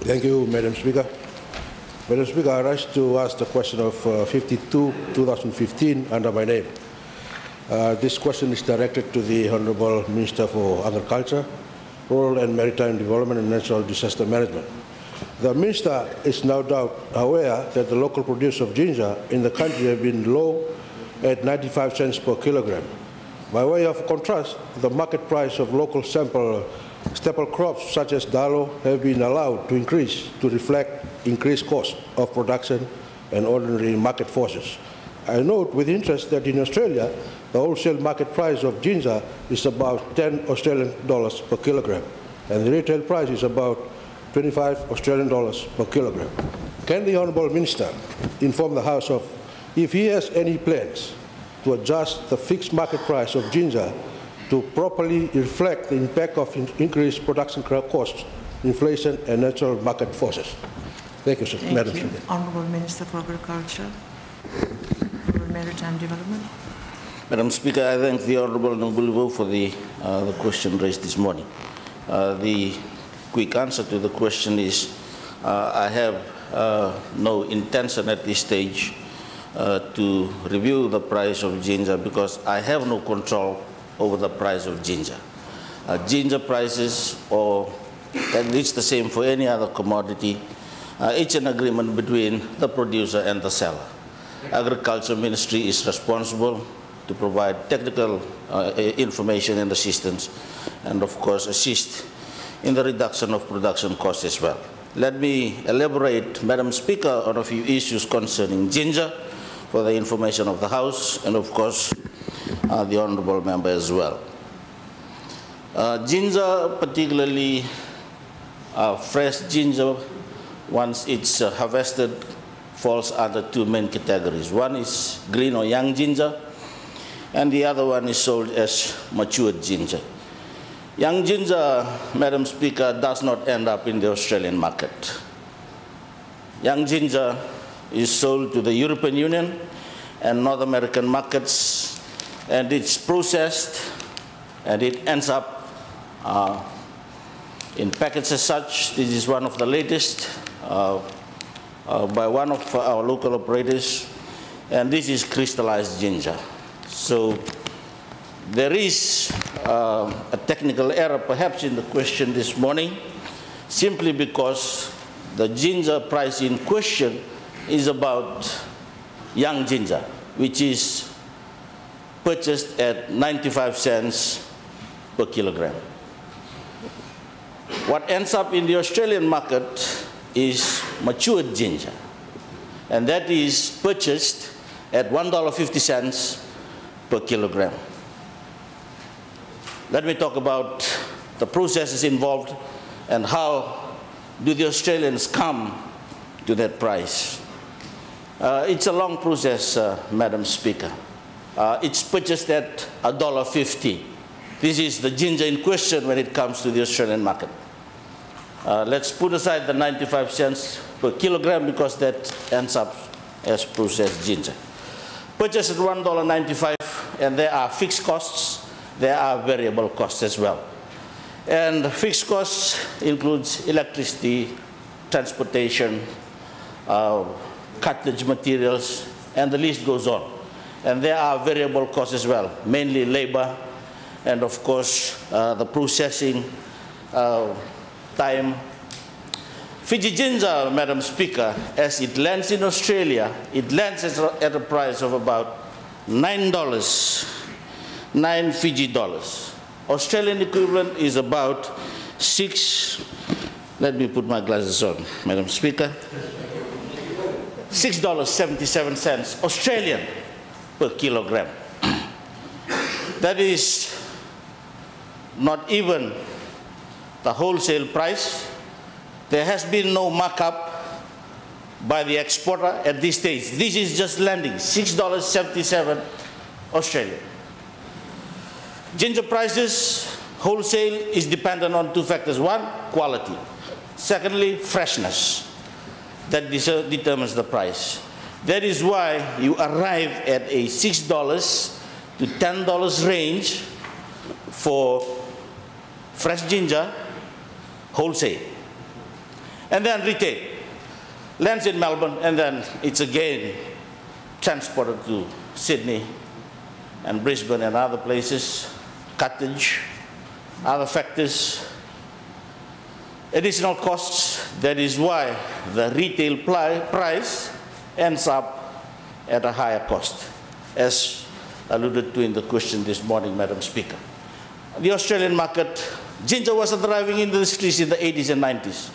Thank you, Madam Speaker. Madam Speaker, I rise to ask the question of 52/2015 under my name. This question is directed to the Honourable Minister for Agriculture, Rural and Maritime Development and Natural Disaster Management. The Minister is no doubt aware that the local produce of ginger in the country have been low at 95 cents per kilogram. By way of contrast, the market price of local staple crops such as dalo have been allowed to increase to reflect increased cost of production and ordinary market forces. I note with interest that in Australia, the wholesale market price of ginger is about 10 Australian dollars per kilogram, and the retail price is about 25 Australian dollars per kilogram. Can the Honourable Minister inform the House of if he has any plans to adjust the fixed market price of ginger to properly reflect the impact of increased production costs, inflation and natural market forces? Thank you, sir. Madam Speaker. Honourable Minister for Agriculture, Rural Maritime Development. Madam Speaker, I thank the Honourable Nunguluvo for the question raised this morning. The quick answer to the question is I have no intention at this stage to review the price of ginger because I have no control over the price of ginger. Ginger prices, and it's the same for any other commodity, it's an agreement between the producer and the seller. Agriculture Ministry is responsible to provide technical information and assistance, and of course assist in the reduction of production costs as well. Let me elaborate, Madam Speaker, on a few issues concerning ginger for the information of the House and of course the Honourable Member as well. Ginger, particularly fresh ginger, once it's harvested, falls under two main categories. One is green or young ginger, and the other one is sold as matured ginger. Young ginger, Madam Speaker, does not end up in the Australian market. Young ginger is sold to the European Union and North American markets, and it's processed and it ends up in packets as such. This is one of the latest by one of our local operators, and this is crystallized ginger. So there is a technical error perhaps in the question this morning, simply because the ginger price in question is about young ginger, which is purchased at 95 cents per kilogram. What ends up in the Australian market is matured ginger, and that is purchased at $1.50 per kilogram. Let me talk about the processes involved and how do the Australians come to that price. It's a long process, Madam Speaker. It's purchased at $1.50. This is the ginger in question when it comes to the Australian market. Let's put aside the 95 cents per kilogram because that ends up as processed ginger. Purchased at $1.95, and there are fixed costs, there are variable costs as well. And fixed costs includes electricity, transportation, cartridge materials, and the list goes on. And there are variable costs as well, mainly labor, and of course the processing time. Fiji ginger, Madam Speaker, as it lands in Australia, it lands at a price of about $9, 9 Fiji dollars. Australian equivalent is about let me put my glasses on, Madam Speaker, $6.77 Australian per kilogram. That is not even the wholesale price. There has been no markup by the exporter at this stage. This is just landing, $6.77 Australian. Ginger prices, wholesale, is dependent on two factors. One, quality. Secondly, freshness. That determines the price. That is why you arrive at a $6 to $10 range for fresh ginger wholesale. and then retail. Lands in Melbourne, and then it's again transported to Sydney and Brisbane and other places, cartage, other factors, additional costs. That is why the retail price ends up at a higher cost, as alluded to in the question this morning, Madam Speaker. The Australian market, ginger was a thriving industry in the 80s and 90s.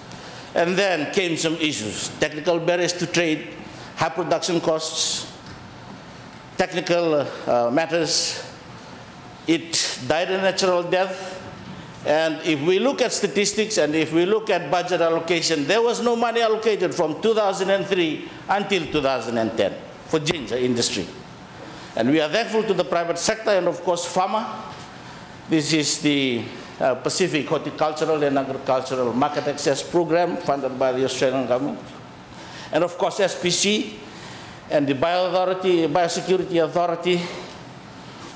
And then came some issues, technical barriers to trade, high production costs, technical matters. It died a natural death. And if we look at statistics and if we look at budget allocation, there was no money allocated from 2003 until 2010 for ginger industry. And we are thankful to the private sector and of course farmer. This is the Pacific Horticultural and Agricultural Market Access Program funded by the Australian government. And of course SPC and the Biosecurity Authority.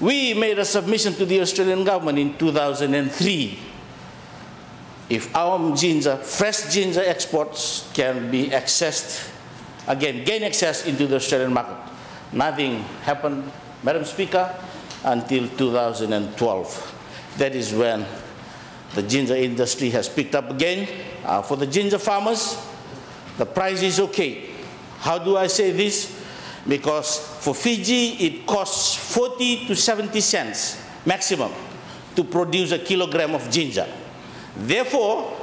We made a submission to the Australian government in 2003. If our ginger, fresh ginger exports can be accessed, again, gain access into the Australian market. Nothing happened, Madam Speaker, until 2012. That is when the ginger industry has picked up again. For the ginger farmers, the price is okay. How do I say this? Because for Fiji, it costs 40 to 70 cents maximum to produce a kilogram of ginger. Therefore,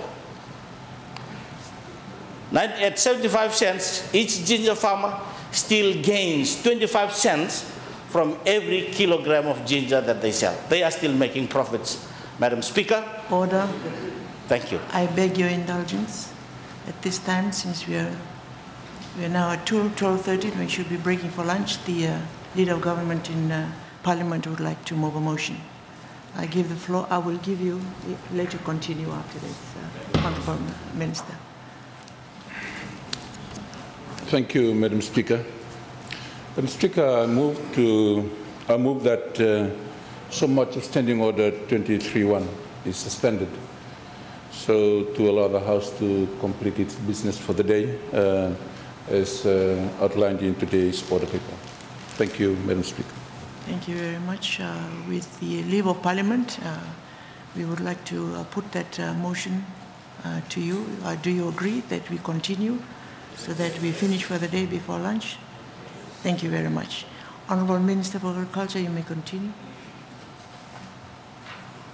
at 75 cents, each ginger farmer still gains 25 cents from every kilogram of ginger that they sell. They are still making profits, Madam Speaker. Order. Thank you. I beg your indulgence. At this time, since we are now at 12:30, we should be breaking for lunch. The Leader of Government in Parliament would like to move a motion. I give the floor. I will give you, let you continue after this, Honourable Minister. Thank you, Madam Speaker. Madam Speaker, I move that so much of Standing Order 23.1 is suspended, so to allow the House to complete its business for the day, as outlined in today's order paper. Thank you, Madam Speaker. Thank you very much. With the leave of Parliament, we would like to put that motion to you. Do you agree that we continue so that we finish for the day before lunch? Thank you very much. Honourable Minister for Agriculture, you may continue.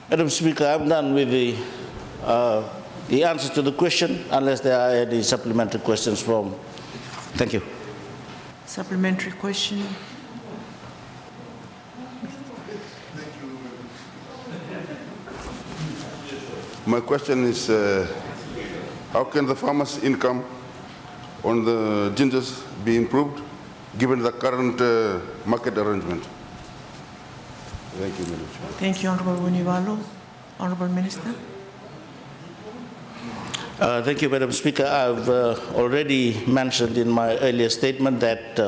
Madam Speaker, I'm done with the answer to the question, unless there are any supplementary questions from. Thank you. Supplementary question. My question is, how can the farmers' income on the gingers be improved given the current market arrangement? Thank you, Madam Chair. Thank you, Honourable Vunivalu. Honourable Minister. Thank you, Madam Speaker. I've already mentioned in my earlier statement that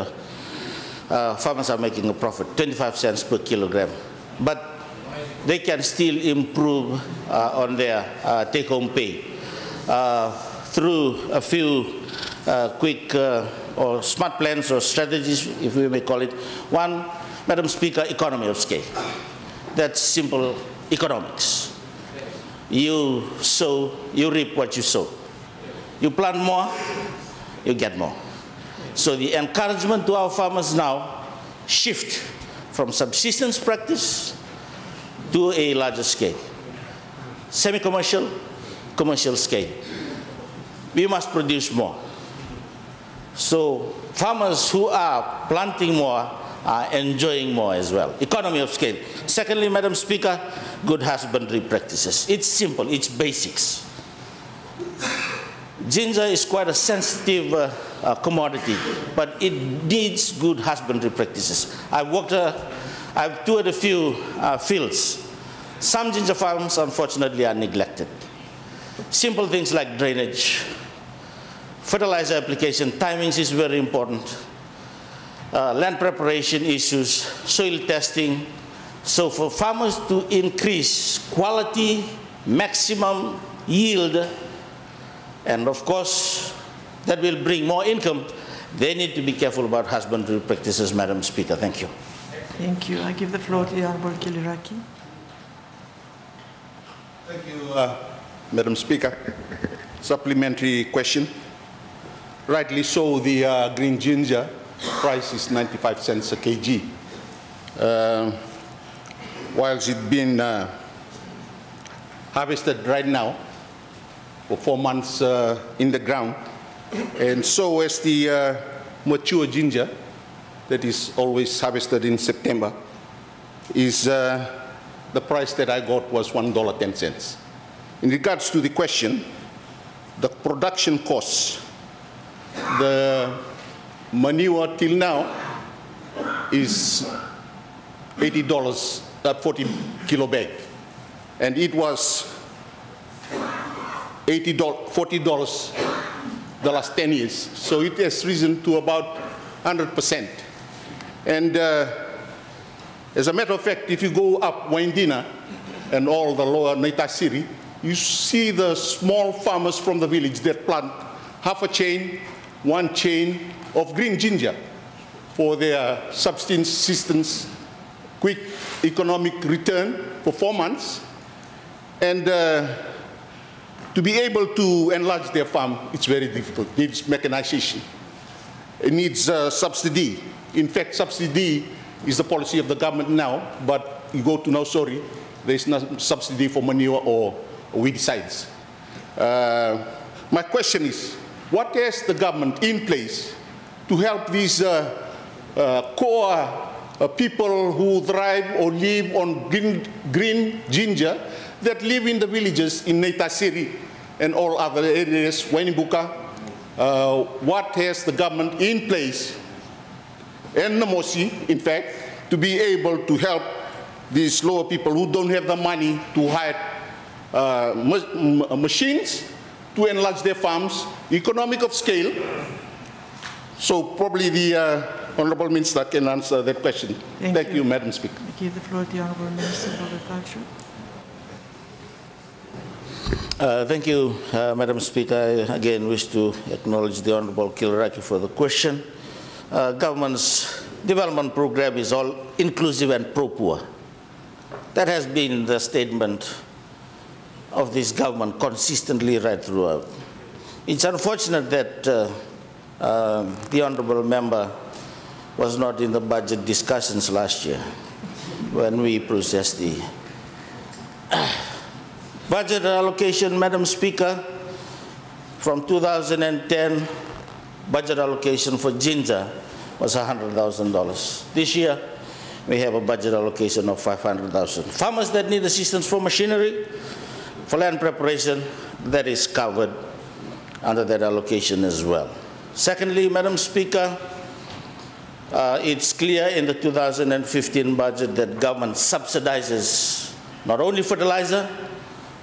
farmers are making a profit, 25 cents per kilogram. But they can still improve on their take-home pay through a few quick or smart plans or strategies, if we may call it. One, Madam Speaker, economy of scale. That's simple economics. You sow, you reap what you sow. You plant more, you get more. So the encouragement to our farmers now shift from subsistence practice to a larger scale. Semi-commercial, commercial scale. We must produce more. So farmers who are planting more are enjoying more as well. Economy of scale. Secondly, Madam Speaker, good husbandry practices. It's simple, it's basics. Ginger is quite a sensitive commodity, but it needs good husbandry practices. I've toured a few fields. Some ginger farms, unfortunately, are neglected. Simple things like drainage, fertilizer application, timings is very important. Land preparation issues, soil testing. So for farmers to increase quality, maximum yield, And of course, that will bring more income. They need to be careful about husbandry practices, Madam Speaker. Thank you. Thank you. I give the floor to the Honourable Kiliraki. Thank you, Madam Speaker. Supplementary question. Rightly so, the green ginger price is 95 cents a kg. Whilst it's been harvested right now for 4 months in the ground, and so as the mature ginger that is always harvested in September, is the price that I got was $1.10. In regards to the question, the production costs, the manure till now is $80 at 40 kilo bag, and it was $40 the last 10 years. So it has risen to about 100%. And as a matter of fact, if you go up Waindina and all the lower Naitasiri, you see the small farmers from the village that plant half a chain, 1 chain of green ginger for their subsistence, quick economic return for 4 months. And to be able to enlarge their farm, it's very difficult. It needs mechanization. It needs subsidy. In fact, subsidy is the policy of the government now, but you go to Nausori, there is no subsidy for manure or weedicides. My question is, what has the government in place to help these core people who thrive or live on green ginger that live in the villages in Naitasiri and all other areas, Wainibuka? What has the government in place, and Namosi, in fact, to be able to help these lower people who don't have the money to hire machines to enlarge their farms, economic of scale? So probably the Honourable Minister can answer that question. Thank you, Madam Speaker. I give the floor to the Honourable Minister of Agriculture. Thank you, Madam Speaker. I again wish to acknowledge the Honourable Kiliraki for the question. Government's development program is all inclusive and pro-poor. That has been the statement of this government consistently right throughout. It's unfortunate that the Honourable Member was not in the budget discussions last year when we processed the budget allocation, Madam Speaker. From 2010, budget allocation for ginger was $100,000. This year, we have a budget allocation of $500,000. Farmers that need assistance for machinery, for land preparation, that is covered under that allocation as well. Secondly, Madam Speaker, it's clear in the 2015 budget that government subsidizes not only fertilizer,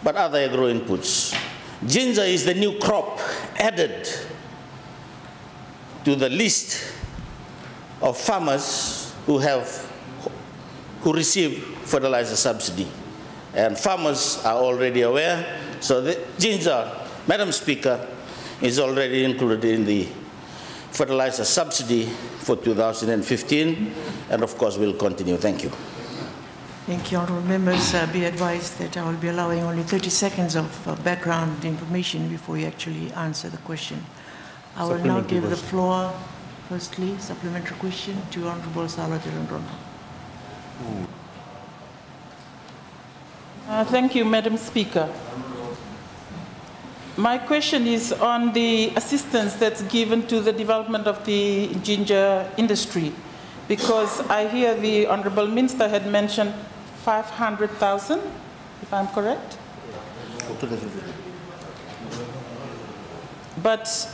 but other agro inputs. Ginger is the new crop added to the list of farmers who receive fertilizer subsidy. And farmers are already aware, so the ginger, Madam Speaker, is already included in the fertilizer subsidy for 2015, and of course will continue. Thank you. Thank you, honourable members. Be advised that I will be allowing only 30 seconds of background information before you actually answer the question. I will now give the floor, firstly, supplementary question to Honourable Sala Tirandrona. Thank you, Madam Speaker. My question is on the assistance that's given to the development of the ginger industry, because I hear the Honourable Minister had mentioned 500,000, if I'm correct? But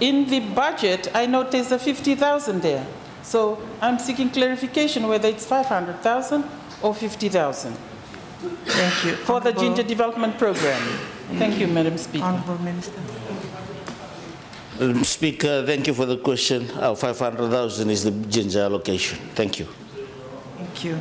in the budget, I noticed the 50,000 there. So I'm seeking clarification whether it's 500,000 or 50,000. Thank you. For the ginger development program. Thank you, Madam Speaker. Honourable Minister. Madam Speaker, thank you for the question. 500,000 is the ginger allocation. Thank you. Thank you.